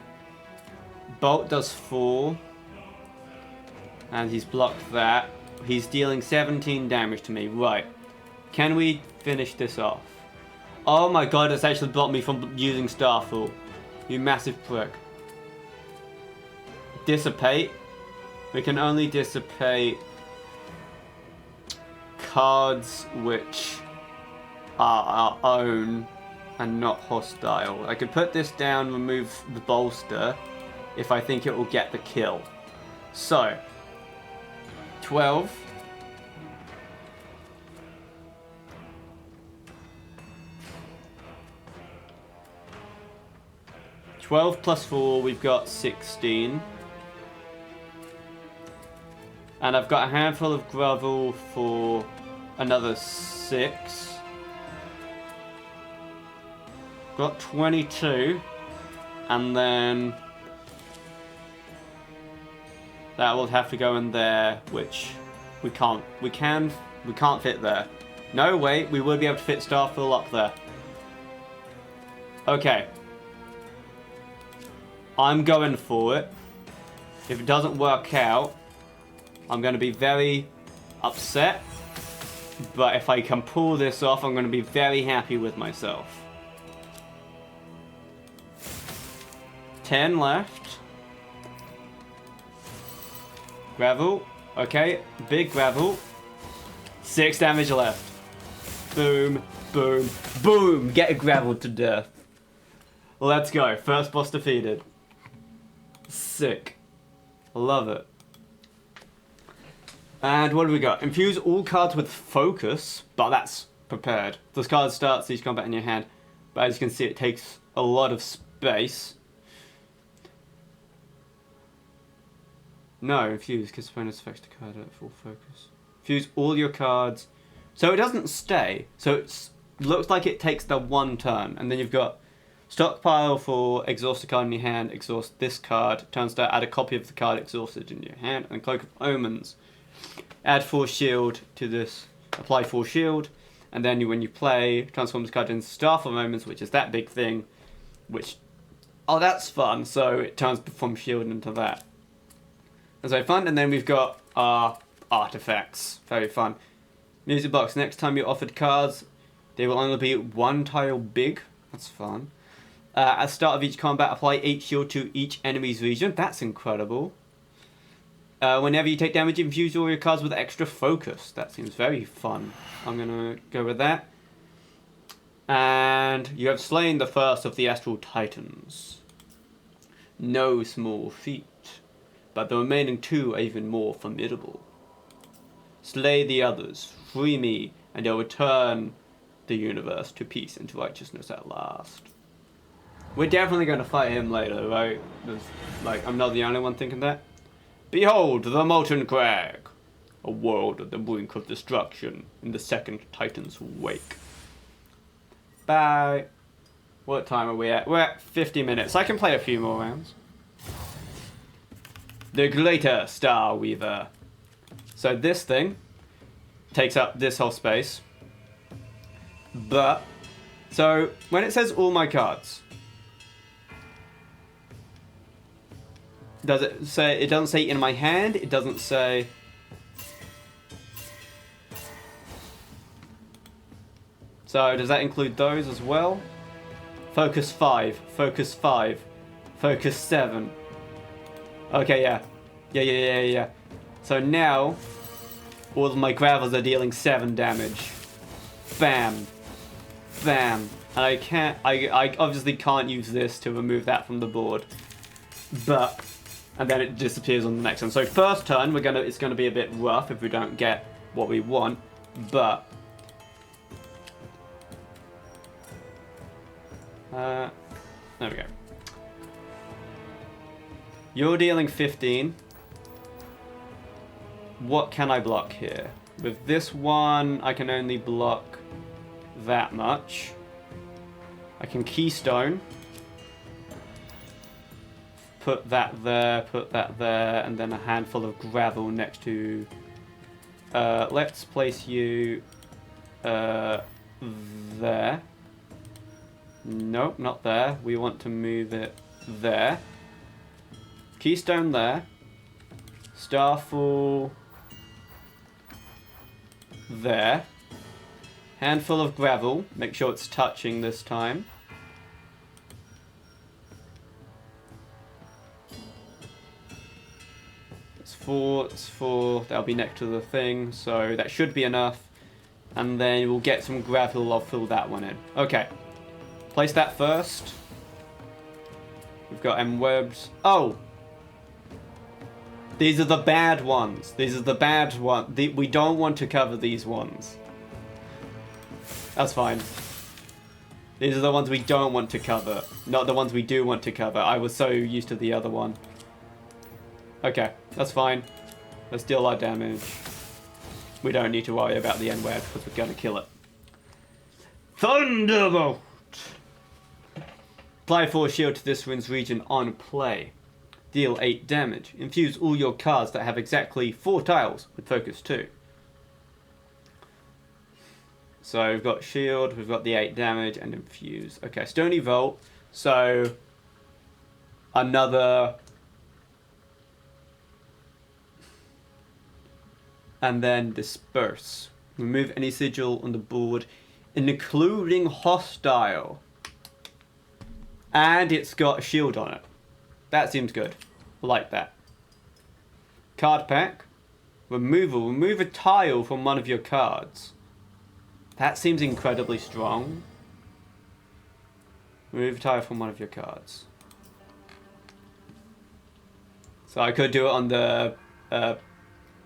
Bolt does 4. And he's blocked that. He's dealing 17 damage to me. Right. Can we finish this off? Oh my god, it's actually blocked me from using Starfall. You massive prick. Dissipate. We can only dissipate cards which are our own and not hostile. I could put this down, remove the bolster, if I think it will get the kill. So, 12. Plus 4, we've got 16. And I've got a handful of gravel for another 6. Got 22. And then that will have to go in there, which we can't fit there. No, wait, we will be able to fit Starfill up there. Okay. I'm going for it. If it doesn't work out, I'm going to be very upset. But if I can pull this off, I'm going to be very happy with myself. 10 left. Gravel. Okay, big gravel. 6 damage left. Boom, boom, boom. Get a gravel to death. Let's go. First boss defeated. Sick. Love it. And what do we got? Infuse all cards with focus, but that's prepared. This card starts each combat in your hand, but as you can see, it takes a lot of space. No, infuse, because bonus effects to card at full focus. Infuse all your cards. So it doesn't stay. So it looks like it takes the one turn, and then you've got stockpile for exhaust a card in your hand, exhaust this card, turn start, add a copy of the card exhausted in your hand, and Cloak of Omens. Add 4 shield to this, apply 4 shield, and then when you play, transform this card into Staff of Omens, which is that big thing, which, oh that's fun, so it turns from shield into that. That's very fun, and then we've got our artifacts, very fun. Music box, next time you're offered cards, they will only be 1 tile big, that's fun. At the start of each combat, apply 8 shield to each enemy's region. That's incredible. Whenever you take damage, infuse all your cards with extra focus. That seems very fun. I'm going to go with that. And you have slain the first of the Astral Titans. No small feat, but the remaining 2 are even more formidable. Slay the others, free me, and I'll return the universe to peace and to righteousness at last. We're definitely going to fight him later, right? I'm not the only one thinking that. Behold, the Molten Crag! A world at the brink of destruction in the second Titan's wake. Bye! What time are we at? We're at 50 minutes. I can play a few more rounds. The Greater Star Weaver. So this thing takes up this whole space. But, so when it says all my cards, does it say, it doesn't say in my hand, it doesn't say, So does that include those as well? Focus 5, focus 5, focus 7. Okay, yeah. Yeah. So now, all of my gravels are dealing 7 damage. Bam. Bam. And I obviously can't use this to remove that from the board. But, and then it disappears on the next one. So first turn, it's gonna be a bit rough if we don't get what we want, but there we go. You're dealing 15. What can I block here? With this one, I can only block that much. I can keystone. Put that there, and then a handful of gravel next to... let's place you there. Nope, not there. We want to move it there. Keystone there. Starfall there. Handful of gravel. Make sure it's touching this time. It's four. That'll be next to the thing, so that should be enough. And then we'll get some gravel. I'll fill that one in. Okay. Place that first. We've got M-webs. Oh! These are the bad ones. These are the bad ones. We don't want to cover these ones. That's fine. These are the ones we don't want to cover. Not the ones we do want to cover. I was so used to the other one. Okay, that's fine. Let's deal our damage. We don't need to worry about the N-web because we're going to kill it. Thunderbolt! Apply 4 shield to this wind's region on play. Deal 8 damage. Infuse all your cards that have exactly 4 tiles with focus 2. So we've got shield, we've got the 8 damage, and infuse. Okay, Stony Vault. So another... And then disperse. Remove any sigil on the board, including hostile. And it's got a shield on it. That seems good. I like that. Card pack. Removal. Remove a tile from one of your cards. That seems incredibly strong. Remove a tile from one of your cards. So I could do it on the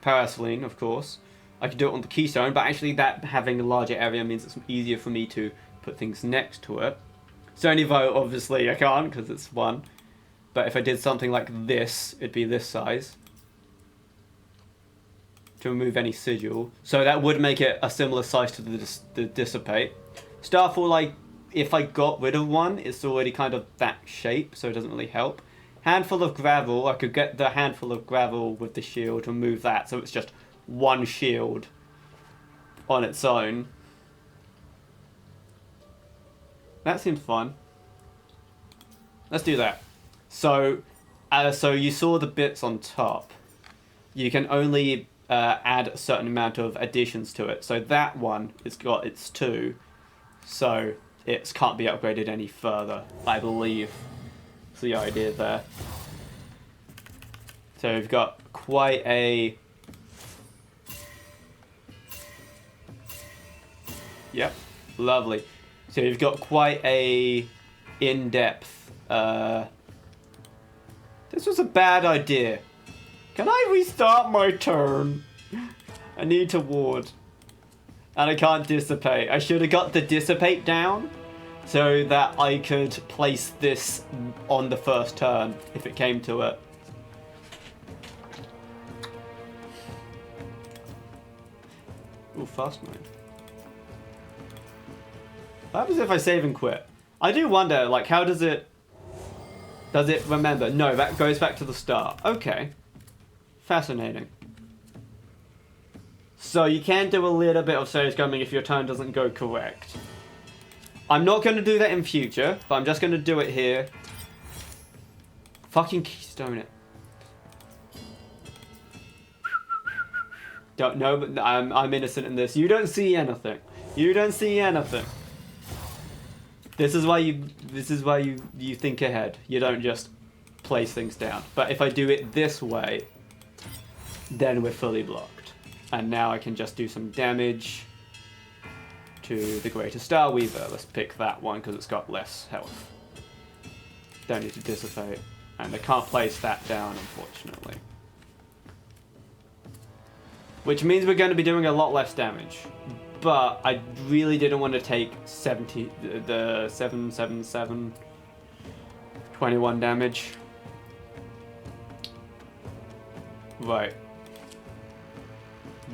Paraceline, of course. I could do it on the Keystone, but actually that having a larger area means it's easier for me to put things next to it. Stony Vote, obviously I can't because it's 1. But if I did something like this, it'd be this size. To remove any sigil. So that would make it a similar size to the Dissipate. Starfall, if I got rid of one, it's already kind of that shape, so it doesn't really help. Handful of gravel, I could get the handful of gravel with the shield, remove that, so it's just 1 shield on its own. That seems fun. Let's do that. So you saw the bits on top. You can only add a certain amount of additions to it. So that one, it's got its 2. So it can't be upgraded any further, I believe. That's the idea there. So we've got quite a... Yep, lovely. So you've got quite a in-depth... This was a bad idea. Can I restart my turn? I need to ward. And I can't dissipate. I should have got the dissipate down so that I could place this on the first turn if it came to it. Ooh, fast mode. What happens if I save and quit? I do wonder, how does it remember? No, that goes back to the start. Okay. Fascinating. So you can do a little bit of save scumming if your turn doesn't go correct. I'm not going to do that in future, but I'm just going to do it here. Fucking keystone it. Don't know, but I'm innocent in this. You don't see anything. You don't see anything. This is why you think ahead. You don't just place things down. But if I do it this way, then we're fully blocked. And now I can just do some damage to the Greater Star Weaver. Let's pick that one because it's got less health. Don't need to dissipate. And I can't place that down, unfortunately. Which means we're going to be doing a lot less damage. But I really didn't want to take 21 damage. Right.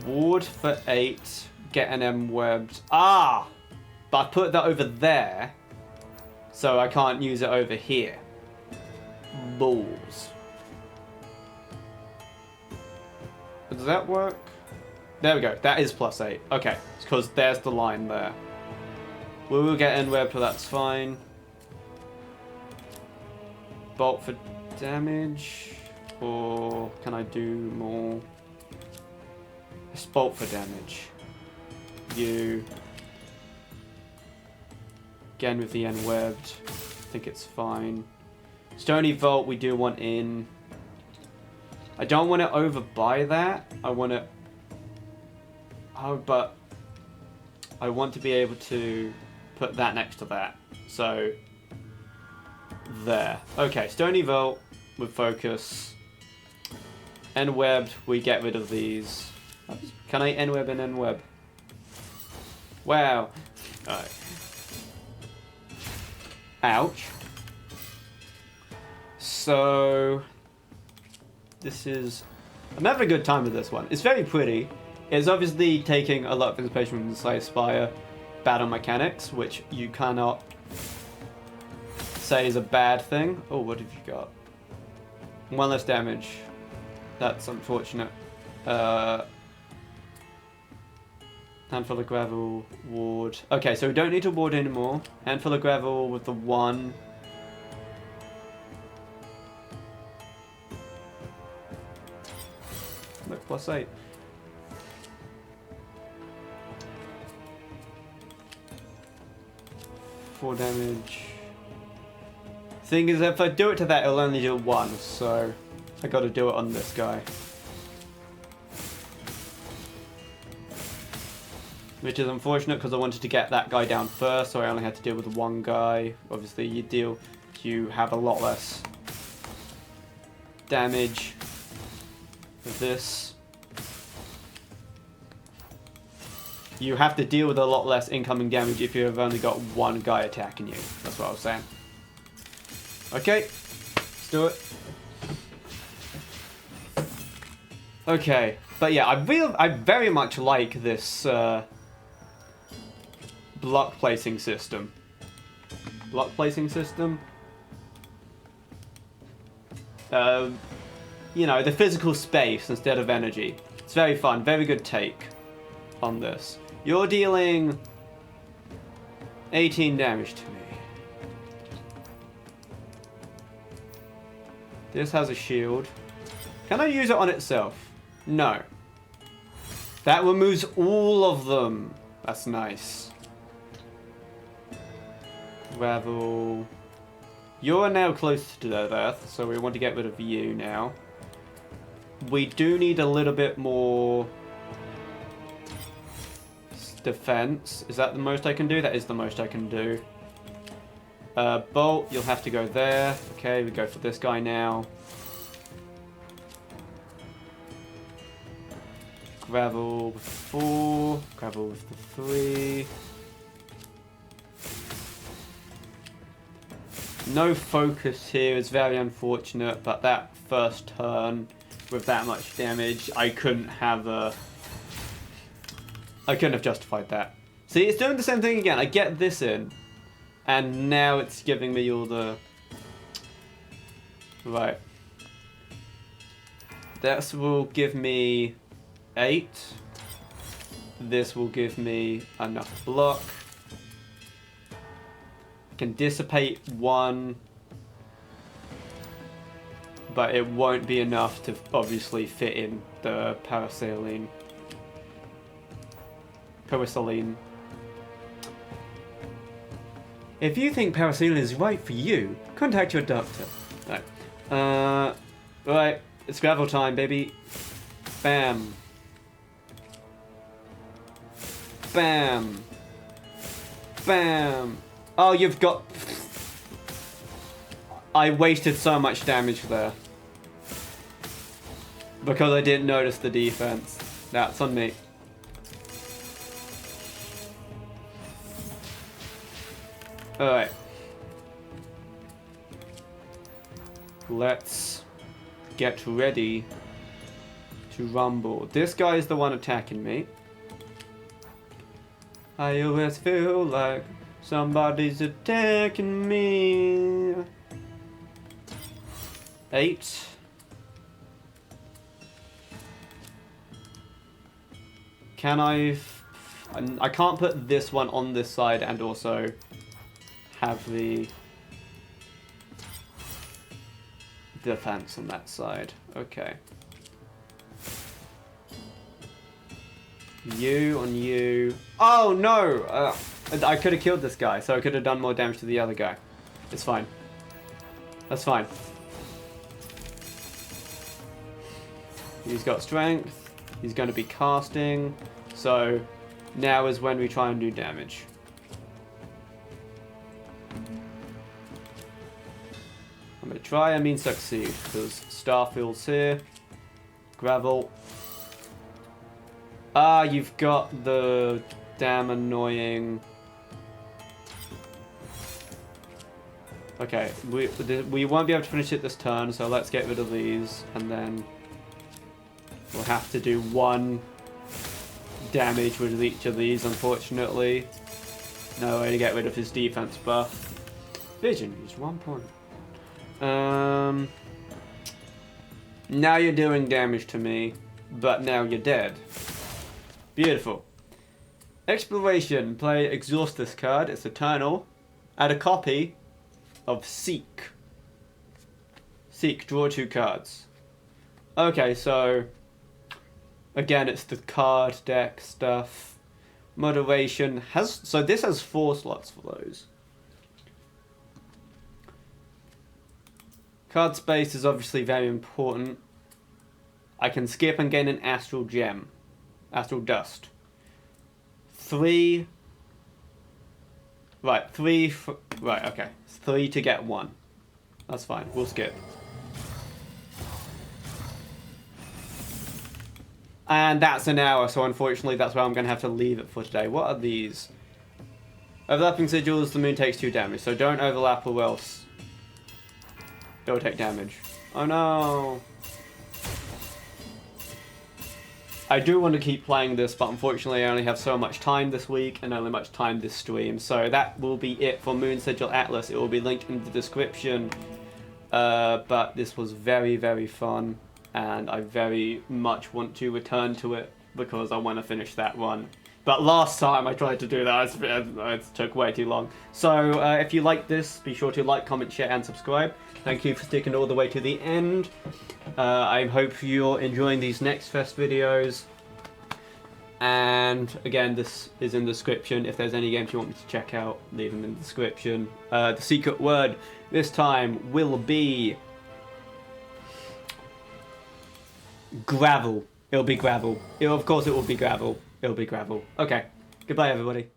Ward for 8. Get an M-webbed. Ah! But I put that over there. So I can't use it over here. Balls. Does that work? There we go. That is +8. Okay. It's because there's the line there. We will get N-webbed, but that's fine. Bolt for damage. Or can I do more? Let's bolt for damage. You. Again with the N-webbed. I think it's fine. Stony Vault we do want in. I don't want to overbuy that. I want to... Oh, but I want to be able to put that next to that. So, there. Okay, Stony Vault with focus. N-webbed, we get rid of these. Can I N-web and N-web? Wow. Alright. Ouch. So, this is... I'm having a good time with this one. It's very pretty. It's obviously taking a lot of inspiration from the Slay Spire battle mechanics, which you cannot say is a bad thing. Oh, what have you got? 1 less damage. That's unfortunate. Handful of gravel, ward. Okay, so we don't need to ward anymore. Handful of gravel with the 1. Look, +8. Four damage. Thing is, if I do it to that, it'll only do 1, so I gotta do it on this guy. Which is unfortunate because I wanted to get that guy down first, so I only had to deal with 1 guy. Obviously, you have a lot less damage with this. You have to deal with a lot less incoming damage if you've only got 1 guy attacking you. That's what I was saying. Okay, let's do it. Okay, but yeah, I very much like this block placing system. Block placing system. You know, the physical space instead of energy. It's very fun, very good take on this. You're dealing 18 damage to me. This has a shield. Can I use it on itself? No. That removes all of them. That's nice. Gravel. You're now close to the earth, so we want to get rid of you now. We do need a little bit more defense. Is that the most I can do? That is the most I can do. Bolt, you'll have to go there. Okay, we go for this guy now. Gravel with 4. Gravel with the 3. No focus here is very unfortunate, but that first turn with that much damage, I couldn't have justified that. See, it's doing the same thing again. I get this in, and now it's giving me all the... Right. This will give me 8. This will give me enough block. I can dissipate 1, but it won't be enough to obviously fit in the parasaline. If you think paracetamol is right for you, contact your doctor. Right. Right. It's gravel time, baby. Bam. Bam. Bam. Oh, you've got... I wasted so much damage there. Because I didn't notice the defense. That's on me. Alright. Let's get ready to rumble. This guy is the one attacking me. I always feel like somebody's attacking me. 8. Can I can't put this one on this side and also have the defense on that side. Okay. You on you. Oh no! I could have killed this guy, so I could have done more damage to the other guy. It's fine. That's fine. He's got strength. He's going to be casting. So now is when we try and do damage. I'm going to try, I mean succeed, because Starfield's here. Gravel. Ah, you've got the damn annoying... Okay, we won't be able to finish it this turn, so let's get rid of these, and then we'll have to do 1 damage with each of these, unfortunately. No way to get rid of his defense buff. Vision, use 1 point. Now you're doing damage to me, but now you're dead. Beautiful. Exploration. Play exhaust this card. It's eternal. Add a copy of Seek. Seek. Draw 2 cards. Okay, so again, it's the card deck stuff. Moderation has... So this has 4 slots for those. Card space is obviously very important. I can skip and gain an Astral Gem. Astral Dust. 3... Right, 3... Right, okay. It's 3 to get 1. That's fine. We'll skip. And that's an hour, so unfortunately that's where I'm going to have to leave it for today. What are these? Overlapping sigils, the moon takes 2 damage, so don't overlap or else it'll take damage. Oh no! I do want to keep playing this, but unfortunately I only have so much time this week and only much time this stream. So that will be it for Moonsigil Atlas. It will be linked in the description. But this was very, very fun. And I very much want to return to it because I want to finish that one. But last time I tried to do that, it took way too long. So if you like this, be sure to like, comment, share, and subscribe. Thank you for sticking all the way to the end. I hope you're enjoying these Next Fest videos. And again, this is in the description. If there's any games you want me to check out, leave them in the description. The secret word this time will be gravel. It'll be gravel. Of course it will be gravel. It'll be gravel. Okay. Goodbye, everybody.